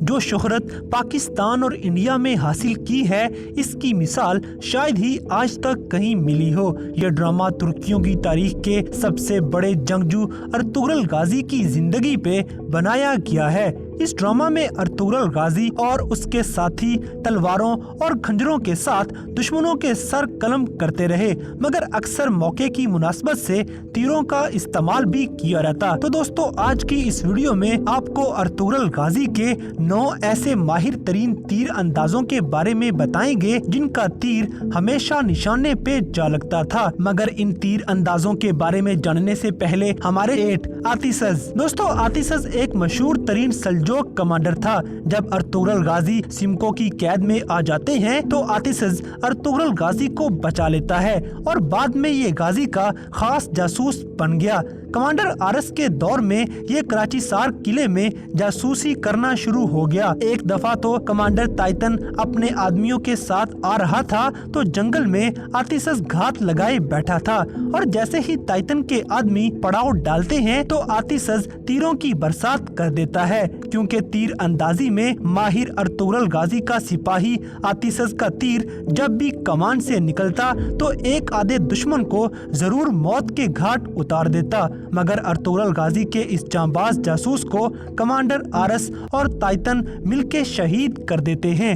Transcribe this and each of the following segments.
जो शोहरत पाकिस्तान और इंडिया में हासिल की है, इसकी मिसाल शायद ही आज तक कहीं मिली हो। यह ड्रामा तुर्कियों की तारीख के सबसे बड़े जंगजू अर्तुगरुल गाजी की जिंदगी पे बनाया गया है। इस ड्रामा में अर्तुगरुल गाजी और उसके साथी तलवारों और खंजरों के साथ दुश्मनों के सर कलम करते रहे, मगर अक्सर मौके की मुनासबत से तीरों का इस्तेमाल भी किया रहता। तो दोस्तों, आज की इस वीडियो में आपको अर्तुगरुल गाजी के 9 ऐसे माहिर तरीन तीर अंदाजों के बारे में बताएंगे जिनका तीर हमेशा निशाने पे जा लगता था। मगर इन तीर अंदाजों के बारे में जानने से पहले हमारे 8 आतिशज। दोस्तों, आतिशज एक मशहूर तरीन सल्जोक कमांडर था। जब अर्तुगरुल गाजी सिमको की कैद में आ जाते हैं तो आतिशज अर्तुगरुल गाजी को बचा लेता है और बाद में ये गाजी का खास जासूस बन गया। कमांडर आरस के दौर में ये कराची सार किले में जासूसी करना शुरू हो गया। एक दफा तो कमांडर टाइटन अपने आदमियों के साथ आ रहा था तो जंगल में आतिशज घात लगाए बैठा था और जैसे ही टाइटन के आदमी पड़ाव डालते हैं तो आतिशज तीरों की बरसात कर देता है। क्योंकि तीर अंदाजी में माहिर अर्तुगरुल गाजी का सिपाही आतिशज का तीर जब भी कमान से निकलता तो एक आधे दुश्मन को जरूर मौत के घाट उतार देता। मगर अर्तुगरुल गाजी के इस जांबाज जासूस को कमांडर आरस और टाइटन मिलके शहीद कर देते हैं।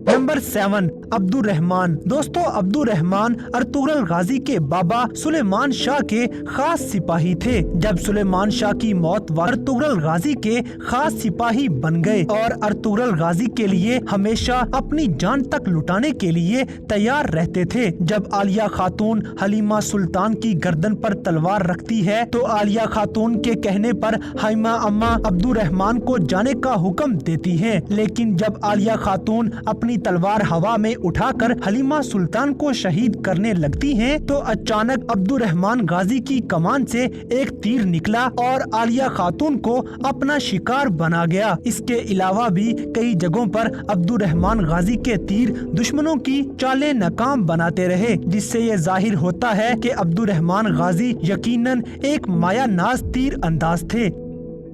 Number 7, Abdurrahman. दोस्तों, अब्दुर्रहमान अर्तुगरुल गाजी के बाबा सुलेमान शाह के खास सिपाही थे। जब सुलेमान शाह की मौत अर्तुगरुल गाजी के खास सिपाही बन गए और अर्तुगरुल गाजी के लिए हमेशा अपनी जान तक लुटाने के लिए तैयार रहते थे। जब आलिया खातून हलीमा सुल्तान की गर्दन पर तलवार रखती है तो आलिया खातून के कहने पर हाइमा अम्मा अब्दुर्रहमान को जाने का हुक्म देती है, लेकिन जब आलिया खातून अपनी तलवार हवा में उठाकर हलीमा सुल्तान को शहीद करने लगती हैं तो अचानक अब्दुर्रहमान गाजी की कमान से एक तीर निकला और आलिया खातून को अपना शिकार बना गया। इसके अलावा भी कई जगहों पर अब्दुर्रहमान गाजी के तीर दुश्मनों की चालें नाकाम बनाते रहे, जिससे ये जाहिर होता है कि अब्दुर्रहमान गाजी यकीनन एक मायानाज तीर अंदाज थे।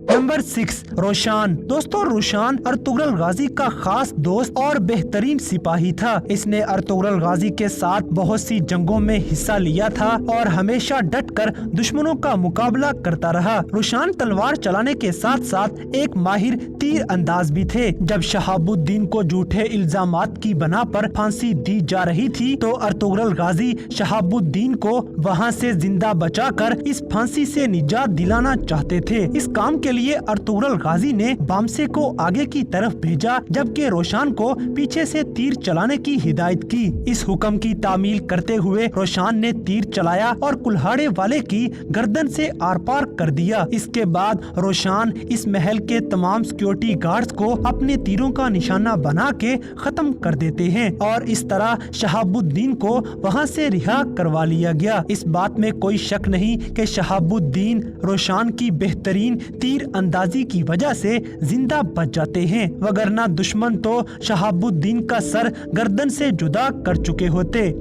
नंबर 6, रोशान। दोस्तों, रोशान अर्तुगरुल गाजी का खास दोस्त और बेहतरीन सिपाही था। इसने अर्तुगरुल गाजी के साथ बहुत सी जंगों में हिस्सा लिया था और हमेशा डटकर दुश्मनों का मुकाबला करता रहा। रोशान तलवार चलाने के साथ साथ एक माहिर तीर अंदाज भी थे। जब शहाबुद्दीन को झूठे इल्जामात की बना पर फांसी दी जा रही थी तो अर्तुगरुल गाजी शहाबुद्दीन को वहां से जिंदा बचाकर इस फांसी से निजात दिलाना चाहते थे। इस काम के लिए अर्तुगरुल गाजी ने बामसे को आगे की तरफ भेजा, जबकि रोशान को पीछे से तीर चलाने की हिदायत की। इस हुक्म की तामील करते हुए रोशान ने तीर चलाया और कुल्हाड़े वाले की गर्दन से आर पार कर दिया। इसके बाद रोशान इस महल के तमाम सिक्योरिटी गार्ड्स को अपने तीरों का निशाना बना के खत्म कर देते हैं और इस तरह शहाबुद्दीन को वहां से रिहा करवा लिया गया। इस बात में कोई शक नहीं कि शहाबुद्दीन रोशान की बेहतरीन तीर अंदाजी की वजह से जिंदा बच जाते हैं, वगरना दुश्मन तो शहाबुद्दीन का सर गर्दन से जुदा कर चुके होते।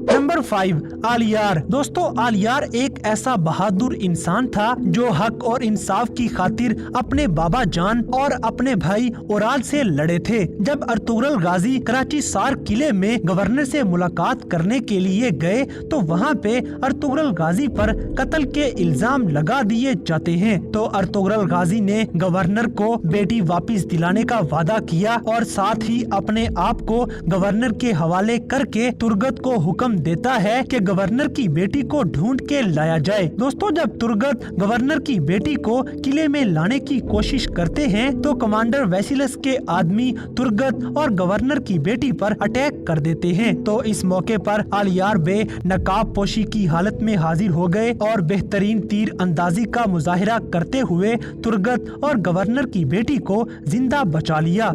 नंबर 5, आलियार। दोस्तों, आलियार एक ऐसा बहादुर इंसान था जो हक और इंसाफ की खातिर अपने बाबा जान और अपने भाई ओराल से लड़े थे। जब अर्तुगरुल गाजी कराची सार किले में गवर्नर से मुलाकात करने के लिए गए तो वहाँ पे अर्तुगरुल गाजी पर कत्ल के इल्जाम लगा दिए जाते हैं। तो अर्तुगरुल गाजी ने गवर्नर को बेटी वापस दिलाने का वादा किया और साथ ही अपने आप को गवर्नर के हवाले करके तुर्गत को हुक्म देता है कि गवर्नर की बेटी को ढूंढ के लाया जाए। दोस्तों, जब तुर्गत गवर्नर की बेटी को किले में लाने की कोशिश करते हैं तो कमांडर वेसिलस के आदमी तुर्गत और गवर्नर की बेटी पर अटैक कर देते हैं। तो इस मौके पर आलियार बे नकाब पोशी की हालत में हाजिर हो गए और बेहतरीन तीर अंदाजी का मुजाहिरा करते हुए तुर्गत और गवर्नर की बेटी को जिंदा बचा लिया।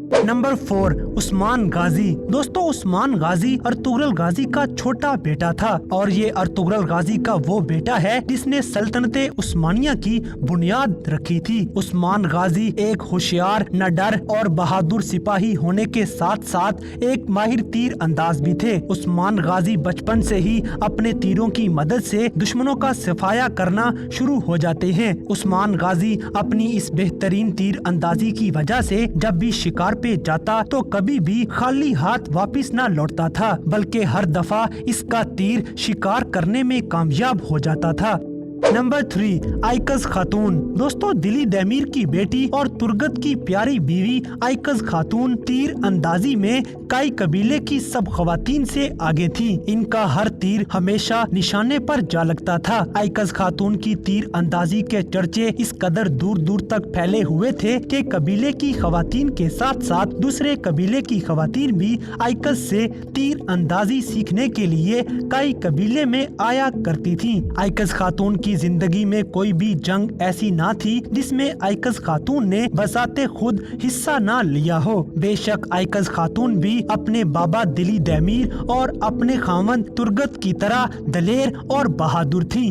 नंबर 4, उस्मान गाजी। दोस्तों, उस्मान गाजी अर्तुगरुल गाजी का छोटा बेटा था और ये अर्तुगरुल गाजी का वो बेटा है जिसने सल्तनते उस्मानिया की बुनियाद रखी थी। उस्मान गाजी एक होशियार, निडर और बहादुर सिपाही होने के साथ साथ एक माहिर तीर अंदाज भी थे। उस्मान गाजी बचपन से ही अपने तीरों की मदद से दुश्मनों का सफाया करना शुरू हो जाते हैं। उस्मान गाजी अपनी इस बेहतरीन तीर अंदाजी की वजह से जब भी शिकार पे जाता तो कभी भी खाली हाथ वापस न लौटता था, बल्कि हर दफा इसका तीर शिकार करने में कामयाब हो जाता था। नंबर 3, आइकज खातून। दोस्तों, दिली दैमीर की बेटी और तुर्गत की प्यारी बीवी आइकज खातून तीर अंदाजी में काई कबीले की सब खवातीन से आगे थी। इनका हर तीर हमेशा निशाने पर जा लगता था। आइकज खातून की तीर अंदाजी के चर्चे इस कदर दूर दूर तक फैले हुए थे कि कबीले की खवातीन के साथ साथ दूसरे कबीले की खवातीन भी आइकज से तीर अंदाजी सीखने के लिए काई कबीले में आया करती थी। आइकज खातून की जिंदगी में कोई भी जंग ऐसी ना थी जिसमें आइकज खातून ने बसाते खुद हिस्सा ना लिया हो। बेशक आइकज खातून भी अपने बाबा दिली दैमीर और अपने खामद तुर्गत की तरह दलेर और बहादुर थी।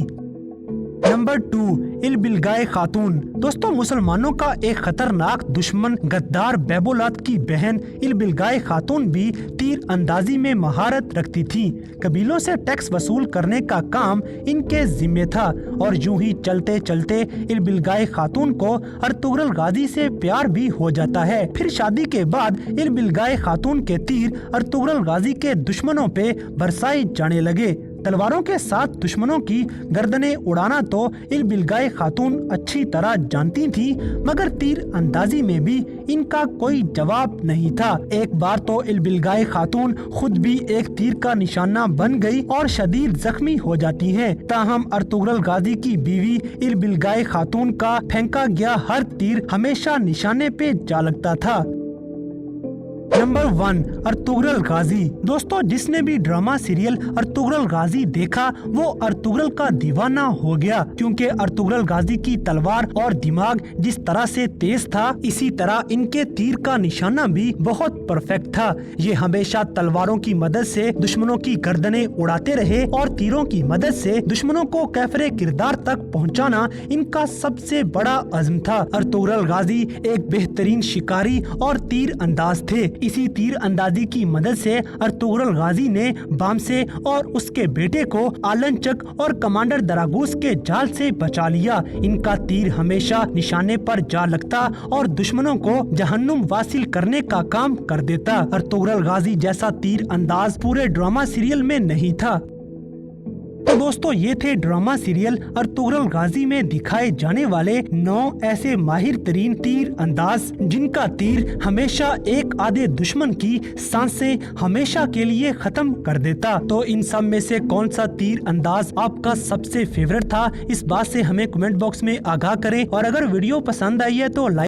नंबर 2, इलबिलगाय खातून। दोस्तों, मुसलमानों का एक खतरनाक दुश्मन गद्दार बैबोलात की बहन इलबिलगाय खातून भी तीर अंदाजी में महारत रखती थी। कबीलों से टैक्स वसूल करने का काम इनके जिम्मे था और यूं ही चलते चलते इलबिलगाय खातून को अर्तुगरुल गाजी से प्यार भी हो जाता है। फिर शादी के बाद इलबिलगाय खातून के तीर अर्तुगरुल गाजी के दुश्मनों पे बरसाए जाने लगे। तलवारों के साथ दुश्मनों की गर्दनें उड़ाना तो इलबिलगाय खातून अच्छी तरह जानती थी, मगर तीर अंदाजी में भी इनका कोई जवाब नहीं था। एक बार तो इलबिलगाय खातून खुद भी एक तीर का निशाना बन गई और शदीद जख्मी हो जाती हैं। ताहम अर्तुगरुल गाजी की बीवी इलबिलगाय खातून का फेंका गया हर तीर हमेशा निशाने पे जा लगता था। नंबर 1, अर्तुगरुल गाजी। दोस्तों, जिसने भी ड्रामा सीरियल अर्तुगरुल गाजी देखा वो अर्तुगरुल का दीवाना हो गया, क्योंकि अर्तुगरुल गाजी की तलवार और दिमाग जिस तरह से तेज था, इसी तरह इनके तीर का निशाना भी बहुत परफेक्ट था। ये हमेशा तलवारों की मदद से दुश्मनों की गर्दनें उड़ाते रहे और तीरों की मदद से दुश्मनों को कैफरे किरदार तक पहुंचाना इनका सबसे बड़ा अज़्म था। अर्तुगरुल गाजी एक बेहतरीन शिकारी और तीर अंदाज थे। इसी तीर अंदाजी की मदद से अर्तुगरुल गाजी ने बामसे और उसके बेटे को आलनचक और कमांडर दरागूस के जाल से बचा लिया। इनका तीर हमेशा निशाने पर जा लगता और दुश्मनों को जहन्नुम वासिल करने का काम कर देता। अर्तुगरुल गाजी जैसा तीर अंदाज पूरे ड्रामा सीरियल में नहीं था। तो दोस्तों, ये थे ड्रामा सीरियल अर्तुगरुल गाजी में दिखाए जाने वाले 9 ऐसे माहिर तरीन तीर अंदाज जिनका तीर हमेशा एक आधे दुश्मन की सांसें हमेशा के लिए खत्म कर देता। तो इन सब में से कौन सा तीर अंदाज आपका सबसे फेवरेट था, इस बात से हमें कमेंट बॉक्स में आगाह करें और अगर वीडियो पसंद आई है तो लाइक